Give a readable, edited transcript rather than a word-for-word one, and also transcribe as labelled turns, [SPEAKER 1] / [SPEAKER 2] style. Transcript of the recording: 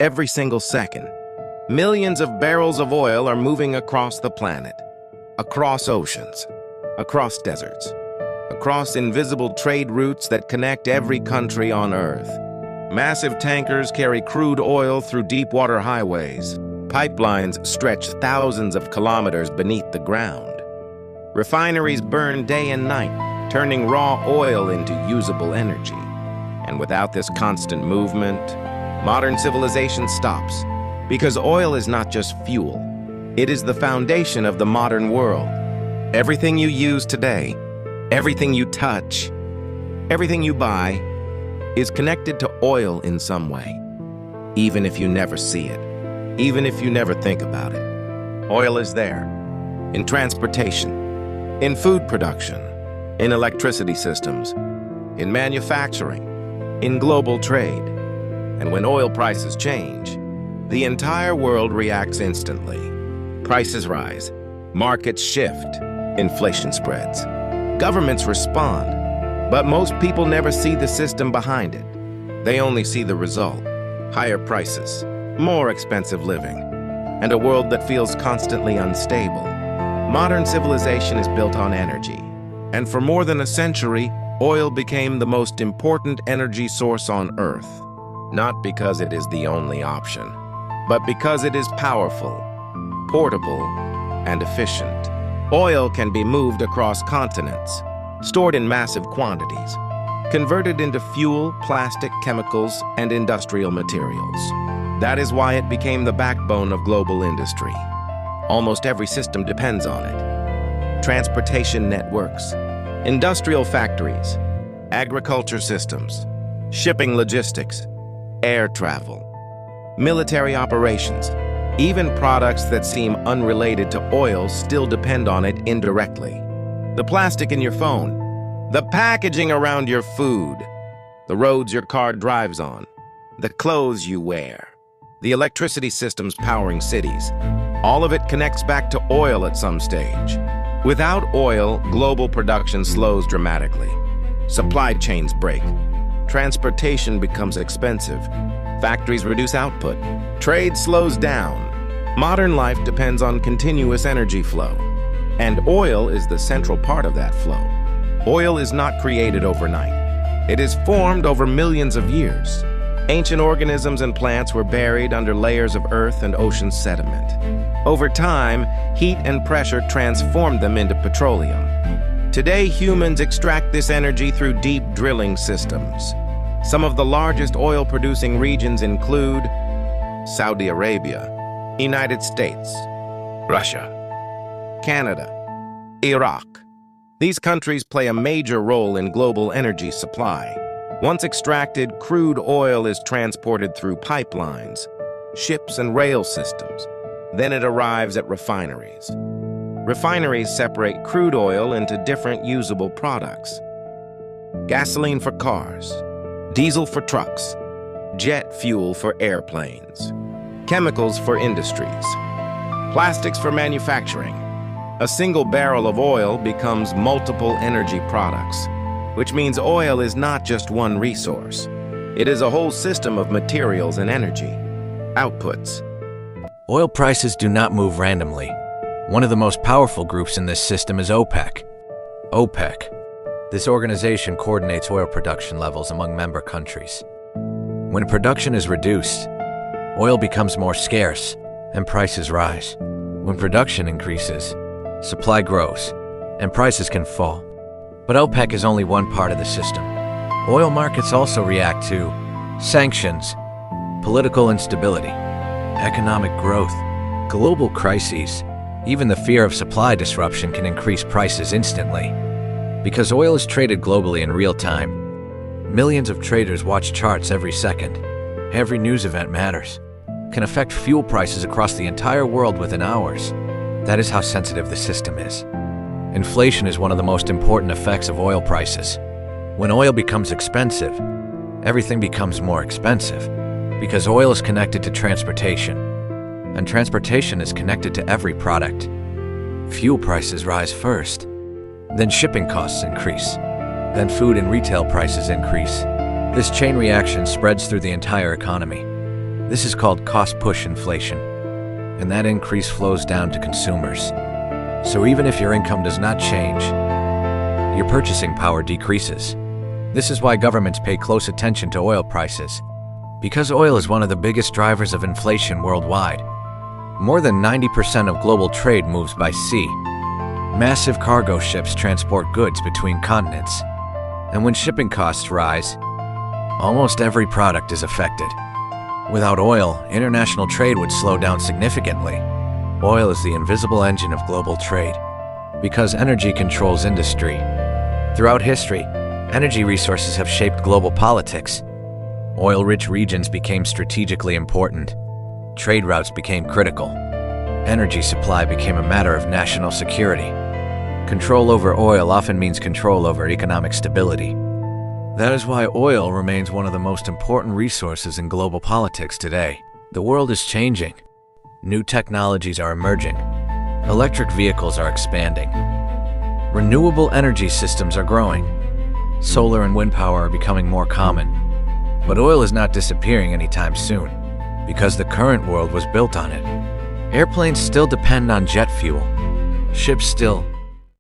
[SPEAKER 1] every single second. Millions of barrels of oil are moving across the planet, across oceans, across deserts, across invisible trade routes that connect every country on Earth. Massive tankers carry crude oil through deep-water highways. Pipelines stretch thousands of kilometers beneath the ground. Refineries burn day and night, turning raw oil into usable energy. And without this constant movement, modern civilization stops. Because oil is not just fuel. It is the foundation of the modern world. Everything you use today, everything you touch, everything you buy, is connected to oil in some way. Even if you never see it, even if you never think about it. Oil is there. In transportation, in food production, in electricity systems, in manufacturing, in global trade. And when oil prices change, the entire world reacts instantly. Prices rise, markets shift, inflation spreads. Governments respond, but most people never see the system behind it. They only see the result: higher prices, more expensive living, and a world that feels constantly unstable. Modern civilization is built on energy, and for more than a century, oil became the most important energy source on Earth. Not because it is the only option, but because it is powerful, portable, and efficient. Oil can be moved across continents, stored in massive quantities, converted into fuel, plastic, chemicals, and industrial materials. That is why it became the backbone of global industry. Almost every system depends on it. Transportation networks, industrial factories, agriculture systems, shipping logistics, air travel, military operations, even products that seem unrelated to oil still depend on it indirectly. The plastic in your phone, the packaging around your food, the roads your car drives on, the clothes you wear, the electricity systems powering cities. All of it connects back to oil at some stage. Without oil, global production slows dramatically. Supply chains break. Transportation becomes expensive. Factories reduce output. Trade slows down. Modern life depends on continuous energy flow. And oil is the central part of that flow. Oil is not created overnight. It is formed over millions of years. Ancient organisms and plants were buried under layers of earth and ocean sediment. Over time, heat and pressure transformed them into petroleum. Today, humans extract this energy through deep drilling systems. Some of the largest oil-producing regions include Saudi Arabia, United States, Russia, Canada, Iraq. These countries play a major role in global energy supply. Once extracted, crude oil is transported through pipelines, ships, and rail systems. Then it arrives at refineries. Refineries separate crude oil into different usable products: gasoline for cars, diesel for trucks, jet fuel for airplanes, chemicals for industries, plastics for manufacturing. A single barrel of oil becomes multiple energy products, which means oil is not just one resource. It is a whole system of materials and energy. Outputs.
[SPEAKER 2] Oil prices do not move randomly. One of the most powerful groups in this system is OPEC. OPEC. This organization coordinates oil production levels among member countries. When production is reduced, oil becomes more scarce and prices rise. When production increases, supply grows and prices can fall. But OPEC is only one part of the system. Oil markets also react to sanctions, political instability, economic growth, global crises. Even the fear of supply disruption can increase prices instantly. Because oil is traded globally in real time, millions of traders watch charts every second. Every news event matters, can affect fuel prices across the entire world within hours. That is how sensitive the system is. Inflation is one of the most important effects of oil prices. When oil becomes expensive, everything becomes more expensive, because oil is connected to transportation, and transportation is connected to every product. Fuel prices rise first, then shipping costs increase, then food and retail prices increase. This chain reaction spreads through the entire economy. This is called cost-push inflation, and that increase flows down to consumers. So even if your income does not change, your purchasing power decreases. This is why governments pay close attention to oil prices, because oil is one of the biggest drivers of inflation worldwide. More than 90% of global trade moves by sea. Massive cargo ships transport goods between continents, and when shipping costs rise, almost every product is affected. Without oil, international trade would slow down significantly. Oil is the invisible engine of global trade, because energy controls industry. Throughout history, energy resources have shaped global politics. Oil-rich regions became strategically important. Trade routes became critical. Energy supply became a matter of national security. Control over oil often means control over economic stability. That is why oil remains one of the most important resources in global politics today. The world is changing. New technologies are emerging. Electric vehicles are expanding. Renewable energy systems are growing. Solar and wind power are becoming more common. But oil is not disappearing anytime soon, because the current world was built on it. Airplanes still depend on jet fuel. Ships still